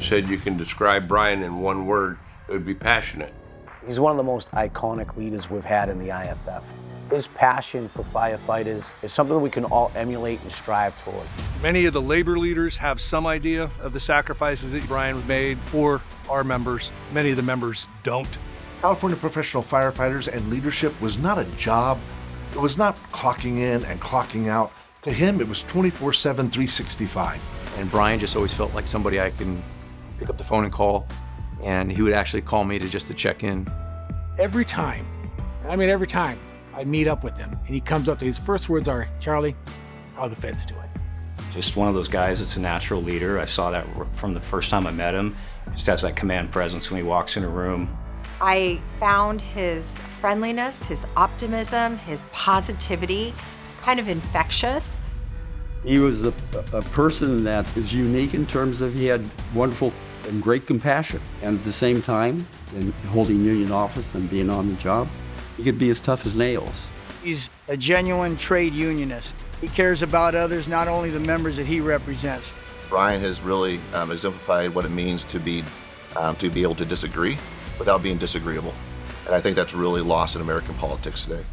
said you can describe Brian in one word, it would be passionate. He's one of the most iconic leaders we've had in the IFF. His passion for firefighters is something we can all emulate and strive toward. Many of the labor leaders have some idea of the sacrifices that Brian made for our members. Many of the members don't. California Professional Firefighters and leadership was not a job. It was not clocking in and clocking out. To him, it was 24/7, 365. And Brian just always felt like somebody I can pick up the phone and call, and he would actually call me to check in. Every time I meet up with him, and he comes up to his first words are, "Charlie, how are the feds doing?" Just one of those guys that's a natural leader. I saw that from the first time I met him. Just has that command presence when he walks in a room. I found his friendliness, his optimism, his positivity kind of infectious. He was a person that is unique in terms of he had wonderful and great compassion. And at the same time, in holding union office and being on the job, he could be as tough as nails. He's a genuine trade unionist. He cares about others, not only the members that he represents. Brian has really exemplified what it means to be able to disagree without being disagreeable. And I think that's really lost in American politics today.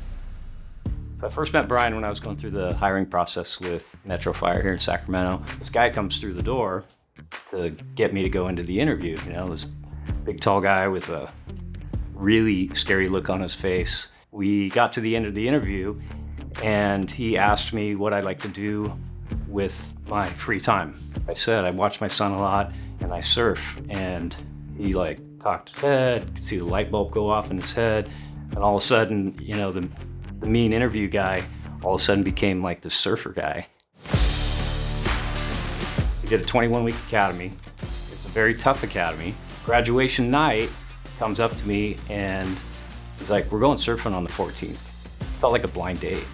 I first met Brian when I was going through the hiring process with Metro Fire here in Sacramento. This guy comes through the door to get me to go into the interview. You know, this big tall guy with a really scary look on his face. We got to the end of the interview and he asked me what I'd like to do with my free time. I said I watch my son a lot and I surf, and he cocked his head, could see the light bulb go off in his head, and all of a sudden, you know, the mean interview guy all of a sudden became like the surfer guy. We did a 21-week academy. It's a very tough academy. Graduation night, comes up to me and he's like, "We're going surfing on the 14th. Felt like a blind date,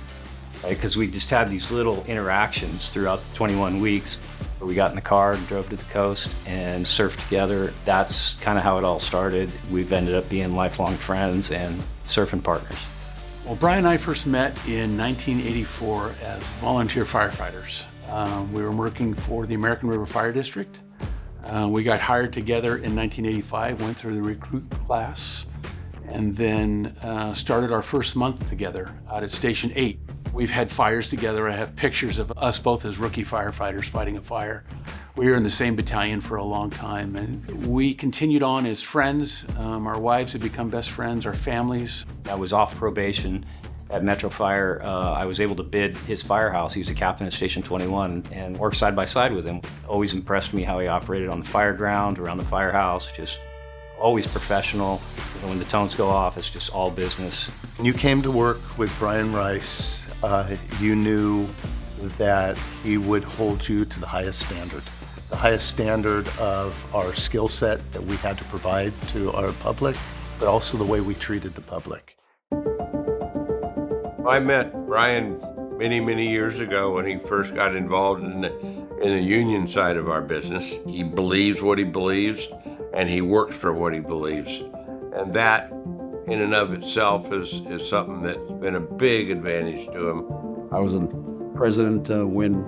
right? Because we just had these little interactions throughout the 21 weeks. We got in the car and drove to the coast and surfed together. That's kind of how it all started. We've ended up being lifelong friends and surfing partners. Well, Brian and I first met in 1984 as volunteer firefighters. We were working for the American River Fire District. We got hired together in 1985, went through the recruit class, and then started our first month together out at Station 8. We've had fires together. I have pictures of us both as rookie firefighters fighting a fire. We were in the same battalion for a long time, and we continued on as friends. Our wives had become best friends, our families. I was off probation at Metro Fire. I was able to bid his firehouse. He was a captain at Station 21 and worked side by side with him. Always impressed me how he operated on the fire ground, around the firehouse, just always professional. You know, when the tones go off, it's just all business. When you came to work with Brian Rice, you knew that he would hold you to the highest standard of our skill set that we had to provide to our public, but also the way we treated the public. I met Brian many, many years ago when he first got involved in the union side of our business. He believes what he believes, and he works for what he believes. And that, in and of itself, is something that's been a big advantage to him. I was a president when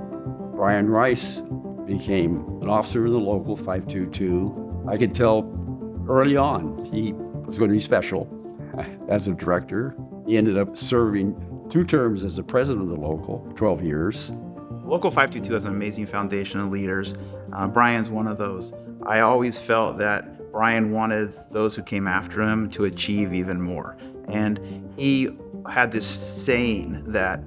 Brian Rice became an officer in the local 522. I could tell early on he was going to be special as a director. He ended up serving 2 terms as the president of the local, 12 years. Local 522 has an amazing foundation of leaders. Brian's one of those. I always felt that Brian wanted those who came after him to achieve even more. And he had this saying that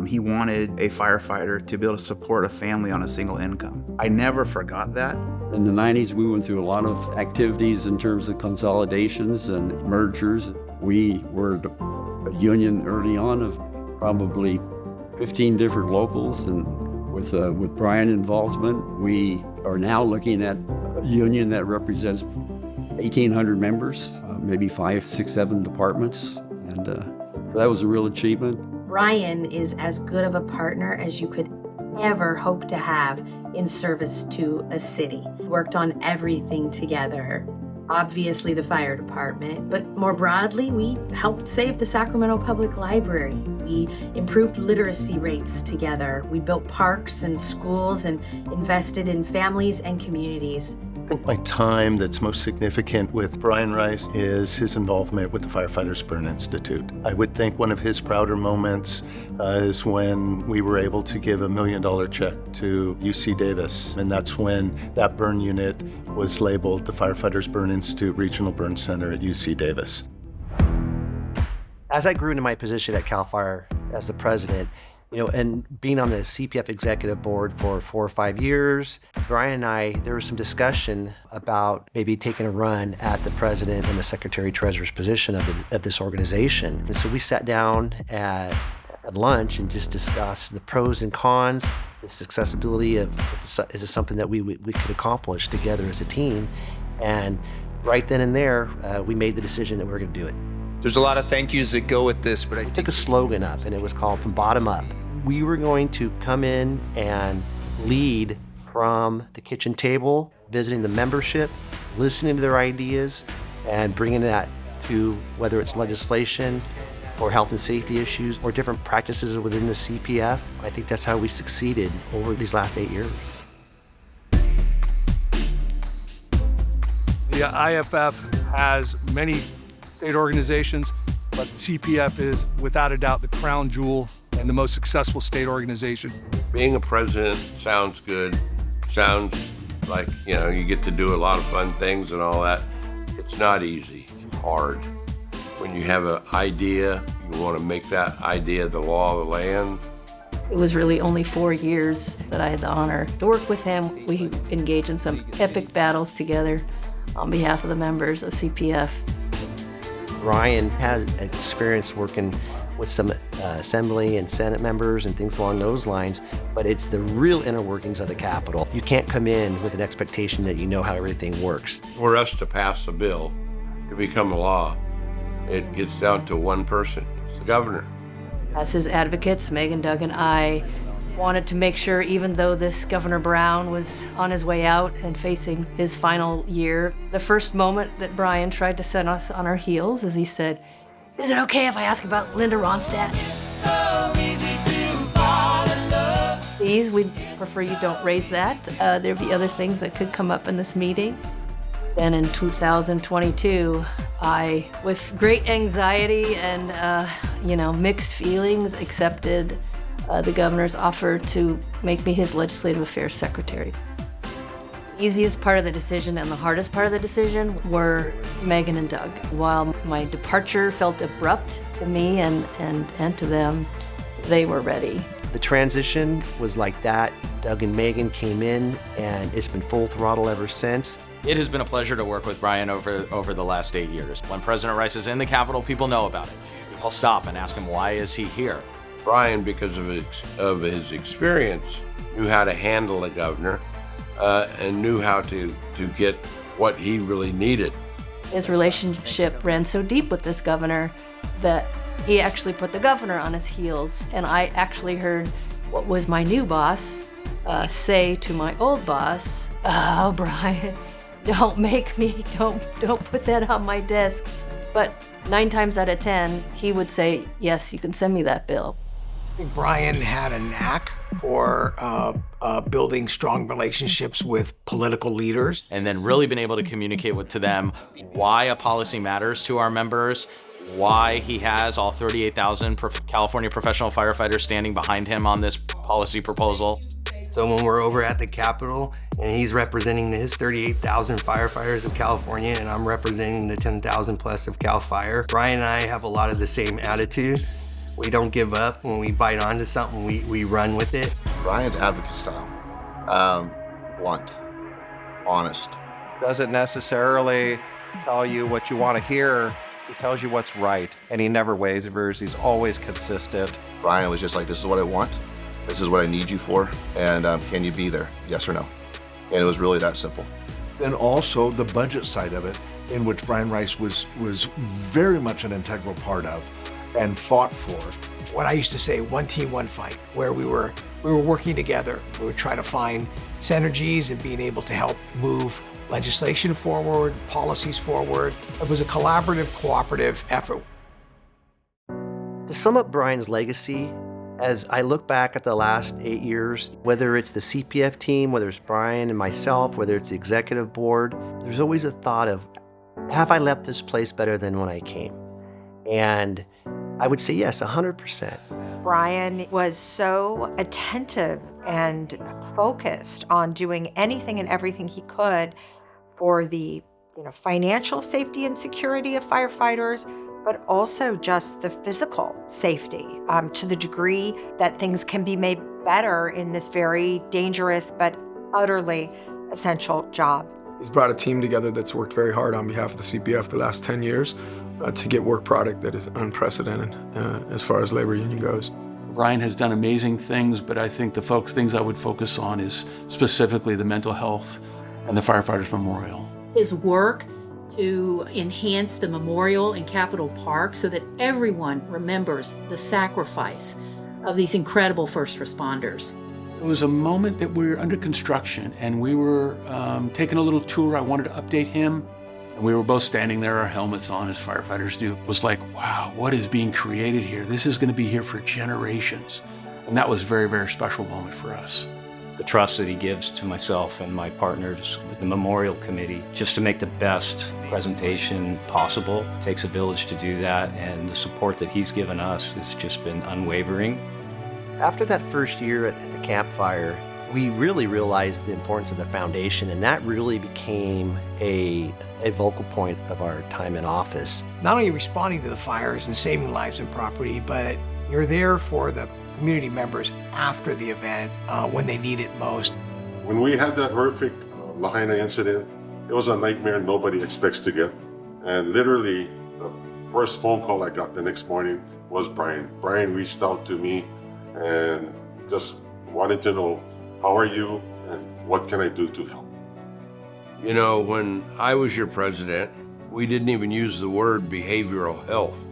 he wanted a firefighter to be able to support a family on a single income. I never forgot that. In the 90s, we went through a lot of activities in terms of consolidations and mergers. We were a union early on of probably 15 different locals, and with Brian involvement, we are now looking at a union that represents 1,800 members, maybe 5, 6, 7 departments, and that was a real achievement. Brian is as good of a partner as you could ever hope to have in service to a city. We worked on everything together. Obviously the fire department, but more broadly, we helped save the Sacramento Public Library. We improved literacy rates together. We built parks and schools and invested in families and communities. I think my time that's most significant with Brian Rice is his involvement with the Firefighters Burn Institute. I would think one of his prouder moments is when we were able to give $1 million check to UC Davis, and that's when that burn unit was labeled the Firefighters Burn Institute Regional Burn Center at UC Davis. As I grew into my position at CAL FIRE as the president, and being on the CPF executive board for 4 or 5 years, Brian and I, there was some discussion about maybe taking a run at the president and the secretary treasurer's position of this organization. And so we sat down at lunch and just discussed the pros and cons, the accessibility of, is this something that we could accomplish together as a team? And right then and there, we made the decision that we were going to do it. There's a lot of thank yous that go with this, but I took a slogan up, and it was called From Bottom Up. We were going to come in and lead from the kitchen table, visiting the membership, listening to their ideas, and bringing that to whether it's legislation or health and safety issues or different practices within the CPF. I think that's how we succeeded over these last 8 years. The IFF has many state organizations, but the CPF is without a doubt the crown jewel and the most successful state organization. Being a president sounds good, sounds like, you get to do a lot of fun things and all that. It's not easy, it's hard. When you have an idea, you want to make that idea the law of the land. It was really only 4 years that I had the honor to work with him. We engaged in some epic battles together on behalf of the members of CPF. Brian has experience working with some assembly and Senate members and things along those lines, but it's the real inner workings of the Capitol. You can't come in with an expectation that you know how everything works. For us to pass a bill, to become a law, it gets down to one person, it's the governor. As his advocates, Megan, Doug, and I wanted to make sure, even though this Governor Brown was on his way out and facing his final year, the first moment that Brian tried to send us on our heels is he said, "Is it okay if I ask about Linda Ronstadt?" Please, we'd prefer you don't raise that. There'd be other things that could come up in this meeting. Then in 2022, I, with great anxiety and mixed feelings, accepted the governor's offer to make me his legislative affairs secretary. The easiest part of the decision and the hardest part of the decision were Megan and Doug. While my departure felt abrupt to me and to them, they were ready. The transition was like that. Doug and Megan came in, and it's been full throttle ever since. It has been a pleasure to work with Brian over the last 8 years. When President Rice is in the Capitol, people know about it. People stop and ask him, why is he here? Brian, because of his experience, knew how to handle a governor and knew how to get what he really needed. His relationship ran so deep with this governor that he actually put the governor on his heels, and I actually heard what was my new boss say to my old boss, "Oh, Brian, don't put that on my desk." But 9 times out of 10, he would say, "Yes, you can send me that bill." I think Brian had a knack for building strong relationships with political leaders. And then really been able to communicate to them why a policy matters to our members, why he has all 38,000 California professional firefighters standing behind him on this policy proposal. So when we're over at the Capitol and he's representing his 38,000 firefighters of California and I'm representing the 10,000 plus of CAL FIRE, Brian and I have a lot of the same attitude. We don't give up. When we bite onto something, we run with it. Brian's advocacy style, blunt, honest. Doesn't necessarily tell you what you want to hear. He tells you what's right, and he never wavers. He's always consistent. Brian was just like, this is what I want. This is what I need you for. And can you be there? Yes or no? And it was really that simple. Then also the budget side of it, in which Brian Rice was very much an integral part of and fought for. What I used to say, one team, one fight, where we were working together. We would try to find synergies and being able to help move legislation forward, policies forward. It was a collaborative, cooperative effort. To sum up Brian's legacy, As I look back at the last 8 years, whether it's the CPF team, whether it's Brian and myself, whether it's the executive board, there's always a thought of, have I left this place better than when I came? And I would say yes, 100%. Brian was so attentive and focused on doing anything and everything he could for the financial safety and security of firefighters, but also just the physical safety to the degree that things can be made better in this very dangerous but utterly essential job. He's brought a team together that's worked very hard on behalf of the CPF the last 10 years to get work product that is unprecedented as far as labor union goes. Brian has done amazing things, but I think the things I would focus on is specifically the mental health and the Firefighters Memorial. His work to enhance the memorial in Capitol Park so that everyone remembers the sacrifice of these incredible first responders. It was a moment that we were under construction and we were taking a little tour. I wanted to update him. And we were both standing there, our helmets on, as firefighters do. It was like, wow, what is being created here? This is going to be here for generations. And that was a very, very special moment for us. The trust that he gives to myself and my partners with the Memorial Committee, just to make the best presentation possible. It takes a village to do that, and the support that he's given us has just been unwavering. After that first year at the campfire, we really realized the importance of the foundation, and that really became a vocal point of our time in office. Not only responding to the fires and saving lives and property, but you're there for the community members after the event when they need it most. When we had that horrific Lahaina incident, it was a nightmare nobody expects to get. And literally, the first phone call I got the next morning was Brian. Brian reached out to me and just wanted to know, how are you and what can I do to help? You know, when I was your president, we didn't even use the word behavioral health.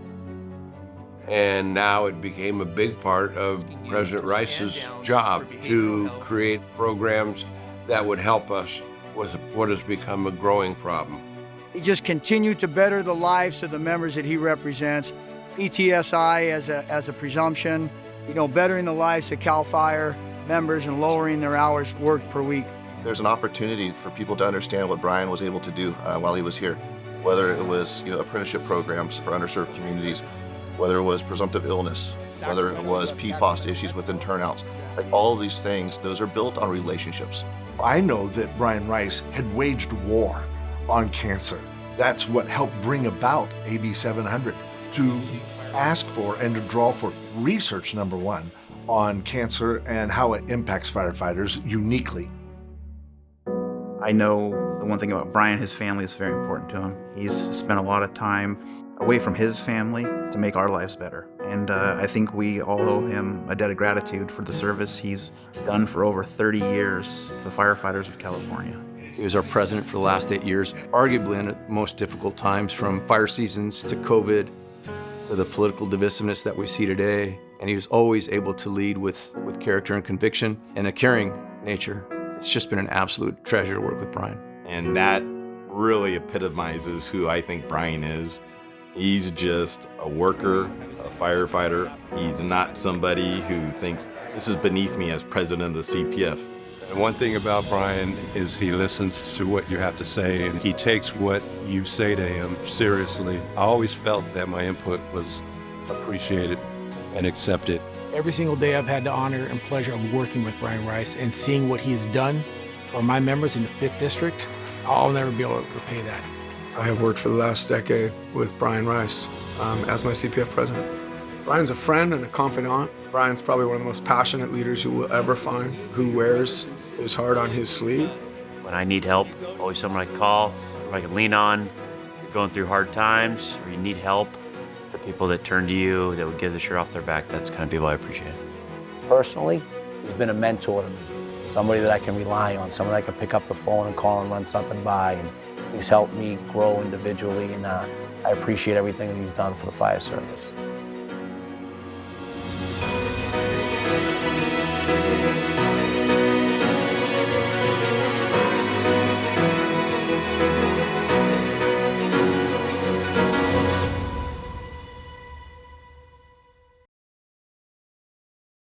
And now it became a big part of President Rice's job to create programs that would help us with what has become a growing problem. He just continued to better the lives of the members that he represents. ETSI as a presumption, bettering the lives of CAL FIRE members and lowering their hours worked per week. There's an opportunity for people to understand what Brian was able to do while he was here, whether it was apprenticeship programs for underserved communities, whether it was presumptive illness, whether it was PFAS issues within turnouts. Like all of these things, those are built on relationships. I know that Brian Rice had waged war on cancer. That's what helped bring about AB 700, to ask for and to draw for research, number one, on cancer and how it impacts firefighters uniquely. I know the one thing about Brian, his family is very important to him. He's spent a lot of time away from his family to make our lives better. And I think we all owe him a debt of gratitude for the service he's done for over 30 years for the firefighters of California. He was our president for the last 8 years, arguably in the most difficult times, from fire seasons to COVID to the political divisiveness that we see today. And he was always able to lead with character and conviction and a caring nature. It's just been an absolute treasure to work with Brian. And that really epitomizes who I think Brian is. He's just a worker, a firefighter. He's not somebody who thinks, this is beneath me as president of the CPF. And one thing about Brian is he listens to what you have to say, and he takes what you say to him seriously. I always felt that my input was appreciated and accepted. Every single day I've had the honor and pleasure of working with Brian Rice and seeing what he has done for my members in the 5th District. I'll never be able to repay that. I have worked for the last decade with Brian Rice as my CPF president. Brian's a friend and a confidant. Brian's probably one of the most passionate leaders you will ever find, who wears his heart on his sleeve. When I need help, always someone I call, someone I can lean on. You're going through hard times or you need help, the people that turn to you, that would give the shirt off their back, that's the kind of people I appreciate. Personally, he's been a mentor to me. Somebody that I can rely on, someone that I can pick up the phone and call and run something by. And he's helped me grow individually, and I appreciate everything that he's done for the fire service.